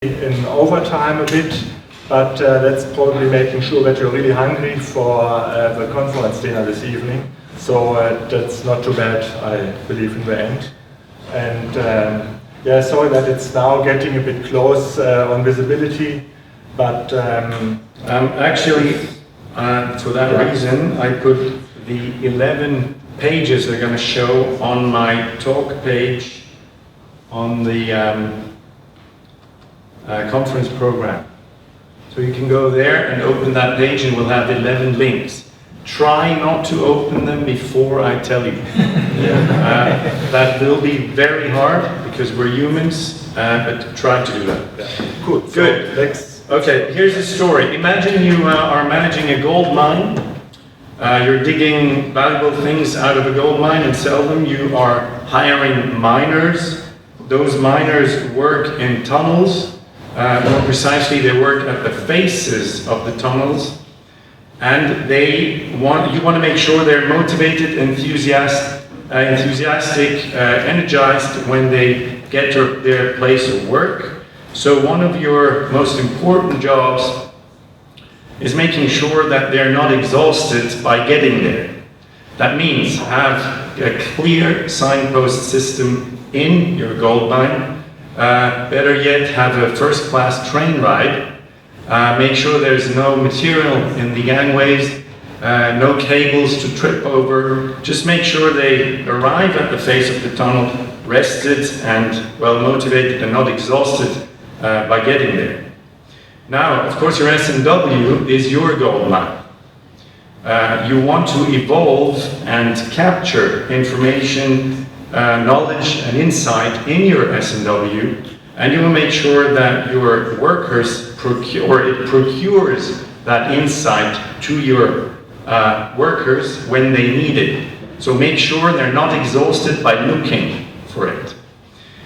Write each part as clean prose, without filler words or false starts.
in overtime a bit, but that's probably making sure that you're really hungry for the conference dinner this evening. So that's not too bad, I believe, in the end. And yeah, sorry that it's now getting a bit close on visibility, but actually, for that reason, I put the 11 pages they're going to show on my talk page on the conference program. So you can go there and open that page and we'll have 11 links. Try not to open them before I tell you. That will be very hard because we're humans, but try to do that. Yeah. Cool. Good. So, next. Okay, here's a story. Imagine you are managing a gold mine. You're digging valuable things out of a gold mine and sell them. You are hiring miners. Those miners work in tunnels. More precisely, they work at the faces of the tunnels, and you want to make sure they're motivated, enthusiastic, energized when they get to their place of work. So one of your most important jobs is making sure that they're not exhausted by getting there. That means have a clear signpost system in your gold mine. Better yet, have a first-class train ride. Make sure there's no material in the gangways, no cables to trip over. Just make sure they arrive at the face of the tunnel rested and well motivated and not exhausted by getting there. Now, of course, your SMW is your gold mine. You want to evolve and capture information, knowledge and insight in your SMW, and you will make sure that your workers procures that insight to your workers when they need it. So make sure they're not exhausted by looking for it.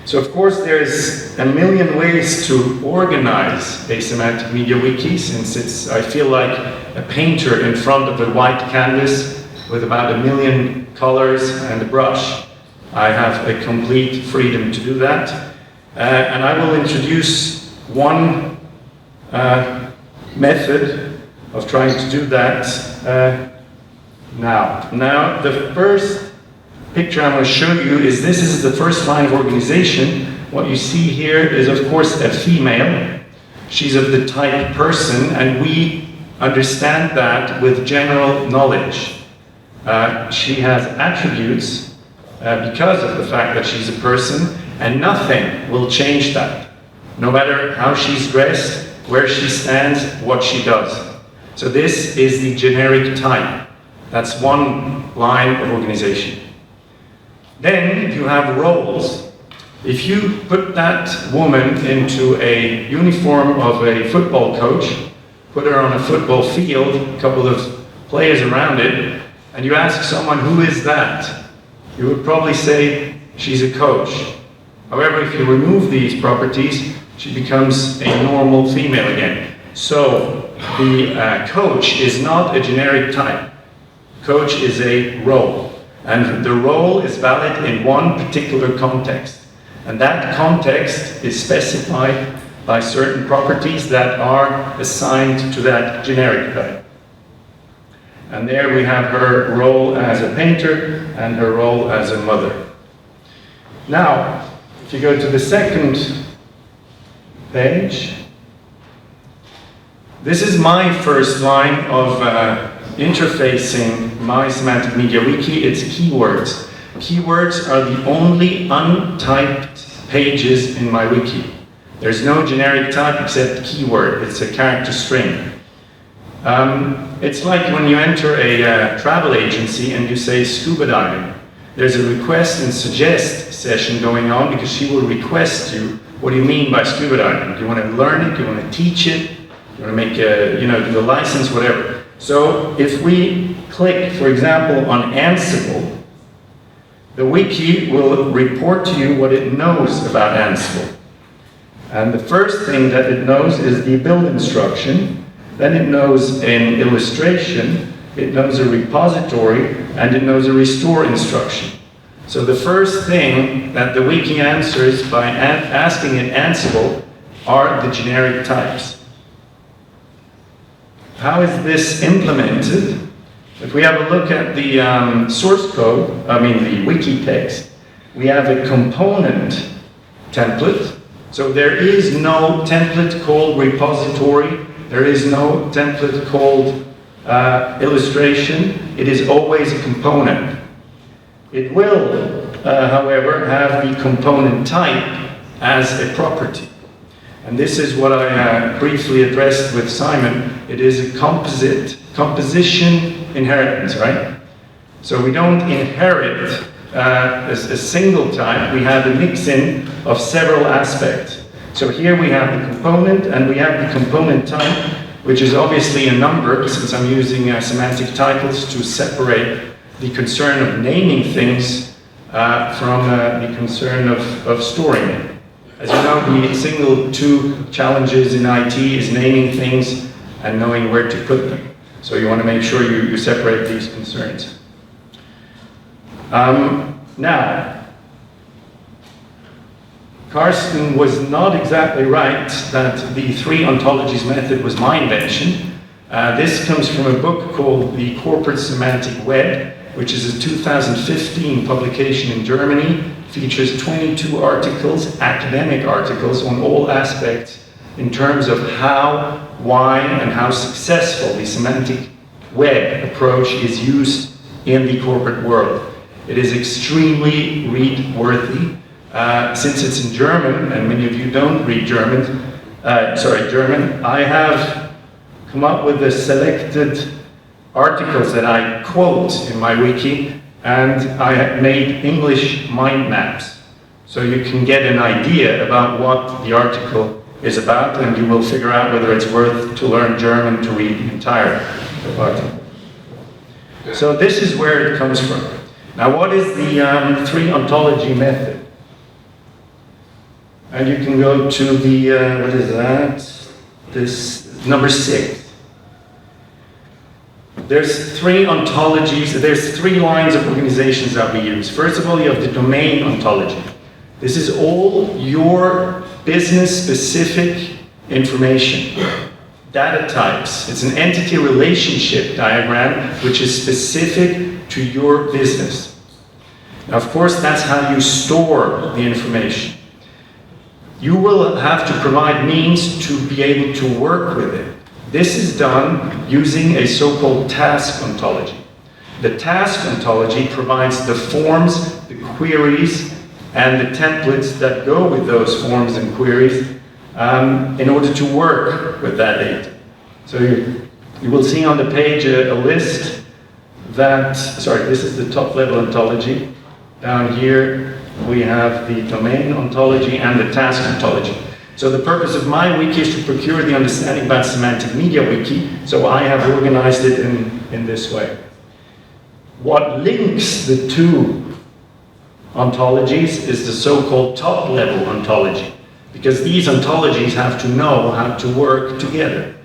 So of course there's a million ways to organize a semantic MediaWiki, since I feel like a painter in front of a white canvas with about 1 million colors and a brush. I have a complete freedom to do that. And I will introduce one method of trying to do that now. Now, the first picture I'm going to show you is this is the first line of organization. What you see here is, of course, a female. She's of the type person, and we understand that with general knowledge. She has attributes because of the fact that she's a person, and nothing will change that, no matter how she's dressed, where she stands, what she does. So this is the generic type. That's one line of organization. Then you have roles. If you put that woman into a uniform of a football coach, put her on a football field, a couple of players around it, and you ask someone, who is that? You would probably say, she's a coach. However, if you remove these properties, she becomes a normal female again. So, the coach is not a generic type. Coach is a role. And the role is valid in one particular context. And that context is specified by certain properties that are assigned to that generic type. And there we have her role as a painter and her role as a mother. Now, if you go to the second page, this is my first line of interfacing my semantic MediaWiki. It's keywords. Keywords are the only untyped pages in my wiki. There's no generic type except keyword. It's a character string. It's like when you enter a travel agency and you say scuba diving. There's a request and suggest session going on because she will request you, what do you mean by scuba diving? Do you want to learn it? Do you want to teach it? Do you want to make do the license, whatever. So if we click, for example, on Ansible, the wiki will report to you what it knows about Ansible. And the first thing that it knows is the build instruction. Then it knows an illustration, it knows a repository, and it knows a restore instruction. So the first thing that the wiki answers by asking it Ansible are the generic types. How is this implemented? If we have a look at the source code, the wiki text, we have a component template. So there is no template called repository. There is no template called illustration. It is always a component. It will, however, have the component type as a property. And this is what I briefly addressed with Simon. It is a composition inheritance, right? So we don't inherit as a single type, we have a mix-in of several aspects. So here we have the component, and we have the component type, which is obviously a number, since I'm using semantic titles to separate the concern of naming things from the concern of storing it. As you know, the single two challenges in IT is naming things and knowing where to put them. So you want to make sure you separate these concerns. Now, Carsten was not exactly right that the Three-Ontologies-Method was my invention. This comes from a book called The Corporate Semantic Web, which is a 2015 publication in Germany, features 22 articles, academic articles, on all aspects in terms of how, why, and how successful the semantic web approach is used in the corporate world. It is extremely read-worthy. Since it's in German, and many of you don't read German, I have come up with the selected articles that I quote in my wiki, and I have made English mind maps. So you can get an idea about what the article is about, and you will figure out whether it's worth to learn German to read the entire article. So this is where it comes from. Now, what is the three-ontology method? And you can go to the, what is that? This, number 6. There's three ontologies, there's 3 lines of organizations that we use. First of all, you have the domain ontology. This is all your business-specific information. Data types. It's an entity relationship diagram which is specific to your business. Now, of course, that's how you store the information. You will have to provide means to be able to work with it. This is done using a so-called task ontology. The task ontology provides the forms, the queries, and the templates that go with those forms and queries in order to work with that data. So you will see on the page a list that, this is the top level ontology. Down here we have the domain ontology and the task ontology. So the purpose of my wiki is to procure the understanding about semantic MediaWiki, so I have organized it in this way. What links the two ontologies is the so-called top-level ontology, because these ontologies have to know how to work together.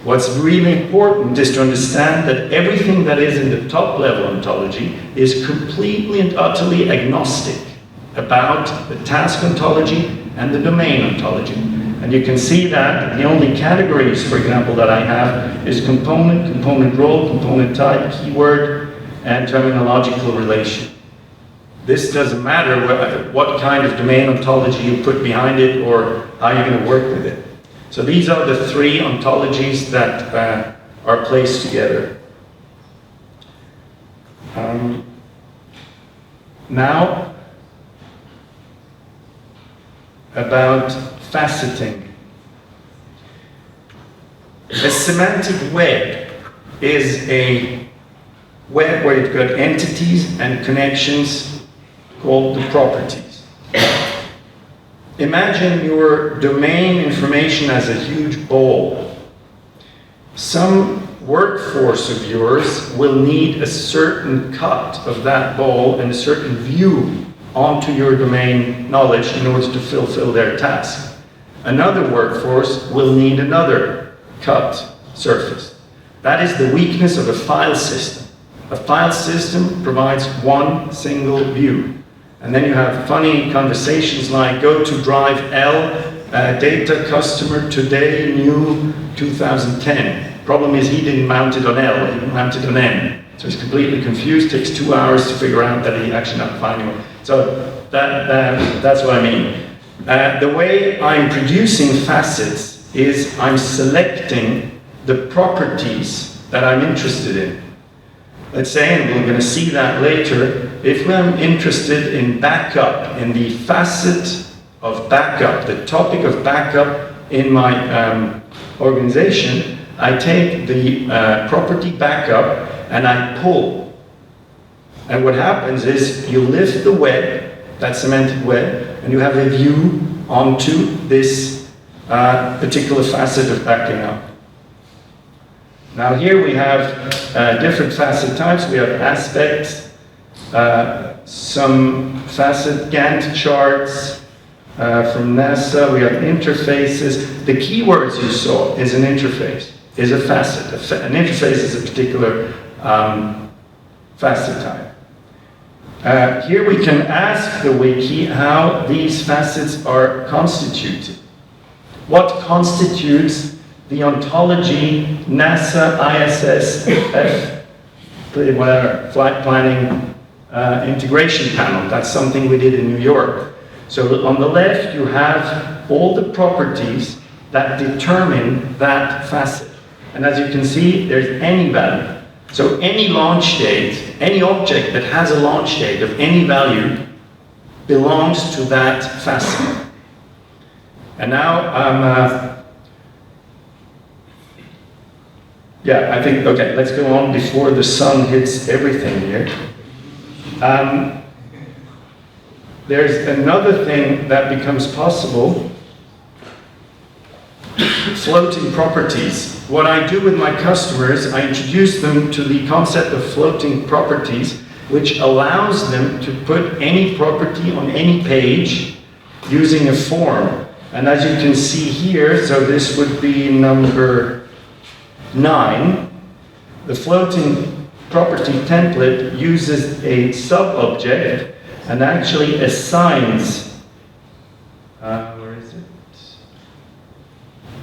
What's really important is to understand that everything that is in the top-level ontology is completely and utterly agnostic about the task ontology and the domain ontology. And you can see that the only categories, for example, that I have is component, component role, component type, keyword, and terminological relation. This doesn't matter what kind of domain ontology you put behind it or how you're going to work with it. So these are the 3 ontologies that are placed together. Now, about faceting. A semantic web is a web where you've got entities and connections called the properties. Imagine your domain information as a huge ball. Some workforce of yours will need a certain cut of that ball and a certain view onto your domain knowledge in order to fulfill their task. Another workforce will need another cut surface. That is the weakness of a file system. A file system provides one single view. And then you have funny conversations like, go to drive L data customer today, new 2010. Problem is he didn't mount it on L, he mounted on N. So he's completely confused, takes 2 hours to figure out that he actually not finding one. So that's what I mean. The way I'm producing facets is I'm selecting the properties that I'm interested in. Let's say, and we're going to see that later, if I'm interested in backup, in the facet of backup, the topic of backup in my organization, I take the property backup and I pull. And what happens is you lift the web, that semantic web, and you have a view onto this particular facet of backing up. Now here we have different facet types. We have aspects, some facet Gantt charts from NASA. We have interfaces. The keywords you saw is an interface, is a facet. An interface is a particular facet type. Here we can ask the wiki how these facets are constituted. What constitutes the ontology, NASA, ISS, whatever, flight planning integration panel? That's something we did in New York. So on the left you have all the properties that determine that facet. And as you can see, there's any value. So any launch date, any object that has a launch date of any value belongs to that facet. And now yeah, I think, okay, let's go on before the sun hits everything here. There's another thing that becomes possible, floating properties. What I do with my customers, I introduce them to the concept of floating properties, which allows them to put any property on any page using a form. And as you can see here, so this would be number 9, the floating property template uses a sub-object and actually assigns, where is it?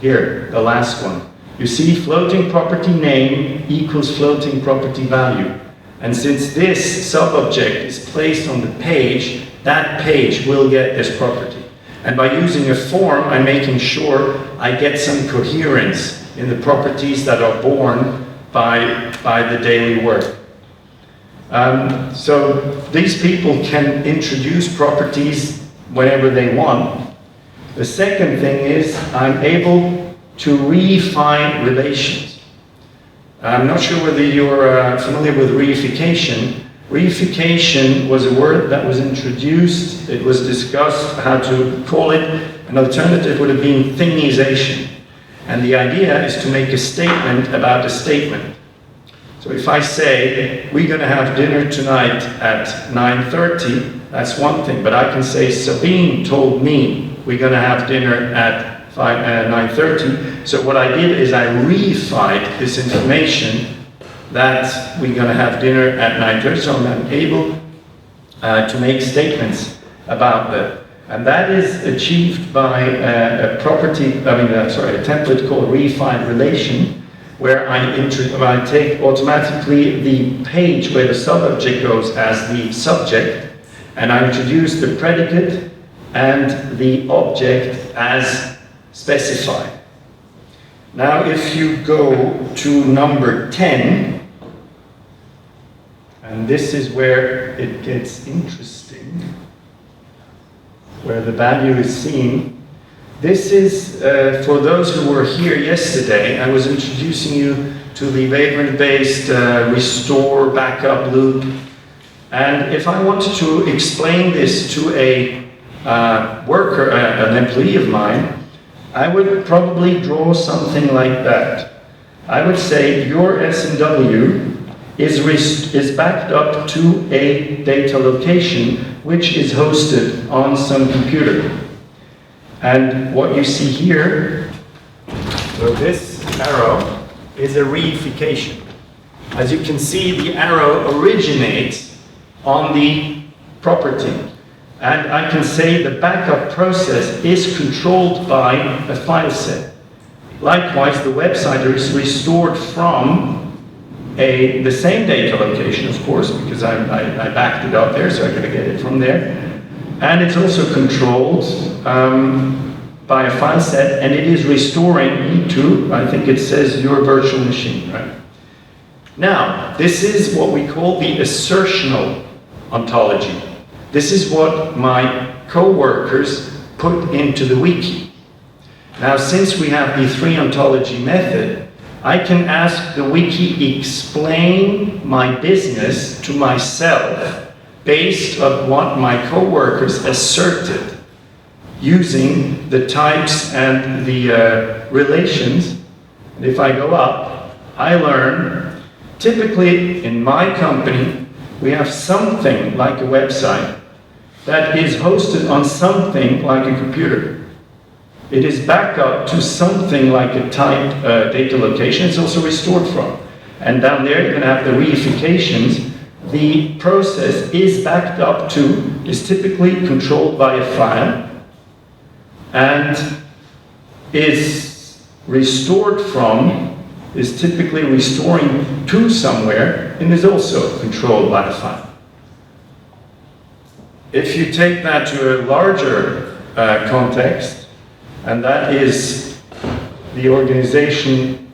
Here, the last one. You see floating property name equals floating property value. And since this sub-object is placed on the page, that page will get this property. And by using a form, I'm making sure I get some coherence in the properties that are born by the daily work. So these people can introduce properties whenever they want. The second thing is I'm able to refine relations. I'm not sure whether you're familiar with reification. Reification was a word that was introduced. It was discussed how to call it. An alternative would have been thingization. And the idea is to make a statement about a statement. So if I say, we're going to have dinner tonight at 9:30, that's one thing. But I can say, Sabine told me we're going to have dinner at 9:30. So what I did is I reified this information that we're going to have dinner at 9:30. So I'm able to make statements about that. And that is achieved by a template called refined relation, where I take automatically the page where the sub-object goes as the subject, and I introduce the predicate and the object as specified. Now if you go to number 10, and this is where it gets interesting, where the value is seen. This is, for those who were here yesterday, I was introducing you to the vagrant-based restore backup loop. And if I wanted to explain this to a worker, an employee of mine, I would probably draw something like that. I would say your SMW is backed up to a data location which is hosted on some computer. And what you see here, so this arrow is a reification. As you can see, the arrow originates on the property. And I can say the backup process is controlled by a file set. Likewise, the website is restored from the same data location, of course, because I backed it up there, so I gotta get it from there. And it's also controlled by a file set, and it is restoring into, I think it says, your virtual machine, right? Now, this is what we call the assertional ontology. This is what my co-workers put into the wiki. Now, since we have the three-ontology method, I can ask the wiki explain my business to myself based on what my co-workers asserted using the types and the relations. And if I go up, I learn, typically in my company, we have something like a website that is hosted on something like a computer. It is backed up to something like a typed data location. It's also restored from. And down there you're going to have the reifications. The process is backed up to, is typically controlled by a file, and is restored from, is typically restoring to somewhere, and is also controlled by a file. If you take that to a larger context, and that is the organization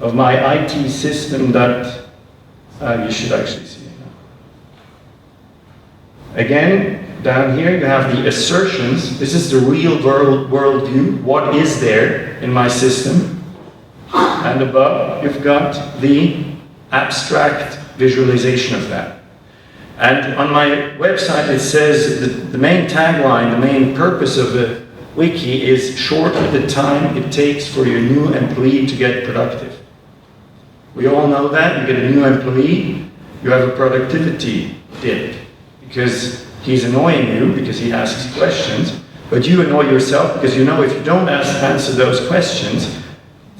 of my IT system that you should actually see it now. Again, down here you have the assertions. This is the real world view. What is there in my system? And above you've got the abstract visualization of that. And on my website it says that the main tagline, the main purpose of the wiki is shorten the time it takes for your new employee to get productive. We all know that. You get a new employee, you have a productivity dip because he's annoying you because he asks questions, but you annoy yourself because you know if you don't answer those questions,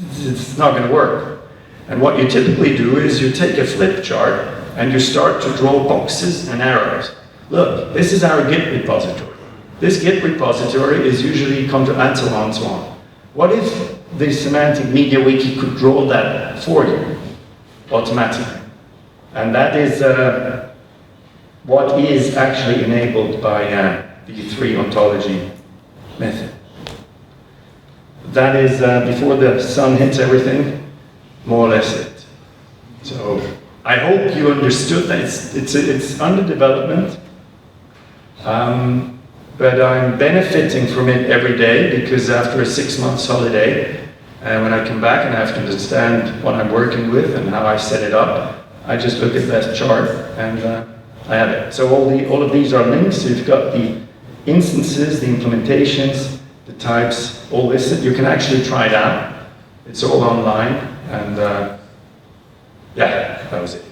it's not going to work. And what you typically do is you take a flip chart and you start to draw boxes and arrows. Look, this is our Git repository. This Git repository is usually and so on and so on. What if the Semantic MediaWiki could draw that for you automatically? And that is what is actually enabled by the three-ontology method. That is, before the sun hits everything, more or less it. So I hope you understood that it's under development, but I'm benefiting from it every day because after a 6 months holiday, when I come back and I have to understand what I'm working with and how I set it up, I just look at that chart and I have it. So all of these are links. So you've got the instances, the implementations, the types, all listed. You can actually try it out. It's all online, and yeah, that was it.